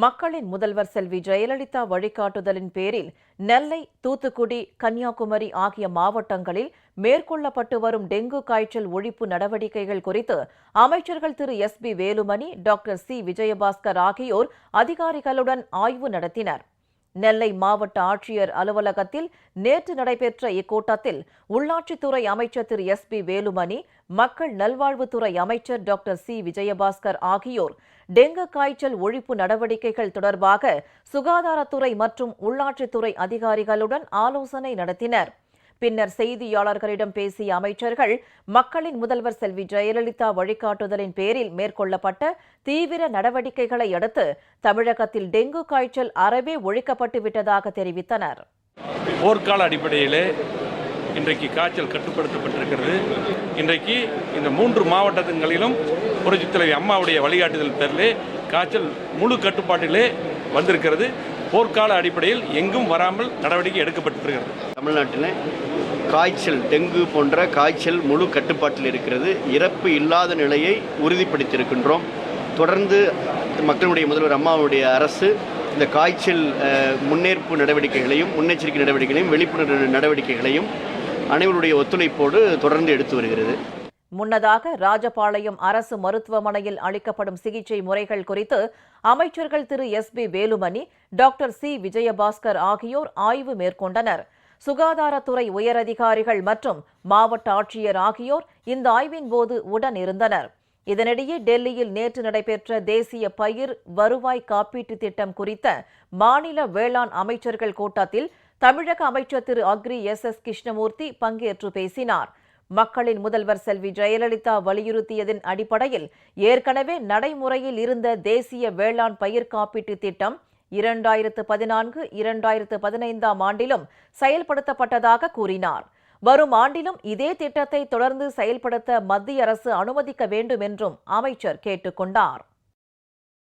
மக்களின் முதல்வர் செல்வி ஜெயலலிதா வழிகாட்டுதலின் பேரில் நெல்லை, தூத்துக்குடி, கன்னியாகுமரி ஆகிய மாவட்டங்களில் மேற்கொள்ளப்பட்டு வரும் டெங்கு காய்ச்சல் ஒழிப்பு நடவடிக்கைகள் குறித்து அமைச்சர்கள் Thiru S P. Velumani, doctor C. Vijayabaskar ஆகியோர் அதிகாரிகளுடன் ஆய்வு நடத்தினர். நெல்லை மாவட்ட ஆட்சியர் அலுவலகத்தில் நேற்று நடைபெற்ற இக்கூட்டத்தில் உள்ளாட்சித்துறை அமைச்சர் திரு எஸ்.பி. வேலுமணி, மக்கள் நல்வாழ்வுத்துறை அமைச்சர் டாக்டர் சி. விஜயபாஸ்கர் ஆகியோர் டெங்கு காய்ச்சல் ஒழிப்பு நடவடிக்கைகள் தொடர்பாக சுகாதாரத்துறை மற்றும் உள்ளாட்சித்துறை அதிகாரிகளுடன் ஆலோசனை நடத்தினர். பின்னர் செய்தியாளர்களிடம் பேசிய அமைச்சர்கள், மக்களின் முதல்வர் செல்வி ஜெயலலிதா வழிகாட்டுதலின் பேரில் மேற்கொள்ளப்பட்ட தீவிர நடவடிக்கைகளை அடுத்து தமிழகத்தில் டெங்கு காய்ச்சல் அறவே ஒழிக்கப்பட்டு விட்டதாக தெரிவித்தனர். போர்க்கால அடிப்படையிலே இன்றைக்கு காய்ச்சல் கட்டுப்படுத்தப்பட்டிருக்கிறது. இன்றைக்கு இந்த 3 மாவட்டங்களிலும் புரட்சித் தலைவி அம்மாவுடைய வழிகாட்டுதல் பேரிலே காய்ச்சல் முழு கட்டுப்பாட்டிலே வந்திருக்கிறது. போர்க்கால அடிப்படையில் எங்கும் வராமல் நடவடிக்கை எடுக்கப்பட்டிருக்கிறது. தமிழ்நாட்டில் காய்ச்சல், டெங்கு போன்ற காய்ச்சல் முழு கட்டுப்பாட்டில் இருக்கிறது. இறப்பு இல்லாத நிலையை உறுதிப்படுத்தியிருக்கின்றோம். தொடர்ந்து மக்களுடைய முதல்வர் அம்மாவுடைய அரசு இந்த காய்ச்சல் முன்னேற்பு நடவடிக்கைகளையும், முன்னெச்சரிக்கை நடவடிக்கைகளையும், விழிப்புணர்வு நடவடிக்கைகளையும் அனைவருடைய ஒத்துழைப்போடு தொடர்ந்து எடுத்து வருகிறது. முன்னதாக ராஜபாளையம் அரசு மருத்துவமனையில் அளிக்கப்படும் சிகிச்சை முறைகள் குறித்து அமைச்சர்கள் Thiru S P. Velumani, doctor C. Vijayabaskar ஆகியோர் ஆய்வு மேற்கொண்டனர். சுகாதாரத்துறை உயரதிகாரிகள் மற்றும் மாவட்ட ஆட்சியர் ஆகியோர் இந்த ஆய்வின் போது உடன் இருந்தனர். இதனிடையே டெல்லியில் நேற்று நடைபெற்ற தேசிய பயிர் வருவாய் காப்பீட்டு திட்டம் குறித்த மாநில வேளாண் அமைச்சர்கள் கூட்டத்தில் தமிழக அமைச்சர் திரு அக்ரி எஸ்.எஸ். கிருஷ்ணமூர்த்தி பங்கேற்று பேசினார். மக்களின் முதல்வர் செல்வி ஜெயலலிதா வலியுறுத்தியதன் அடிப்படையில் ஏற்கனவே நடைமுறையில் இருந்த தேசிய வேளாண் பயிர் காப்பீட்டு திட்டம் 2014-2015 ஆண்டிலும் செயல்படுத்தப்பட்டதாக கூறினார். வரும் ஆண்டிலும் இதே திட்டத்தை தொடர்ந்து செயல்படுத்த மத்திய அரசு அனுமதிக்க வேண்டும் என்றும் அமைச்சர் கேட்டுக் கொண்டார்.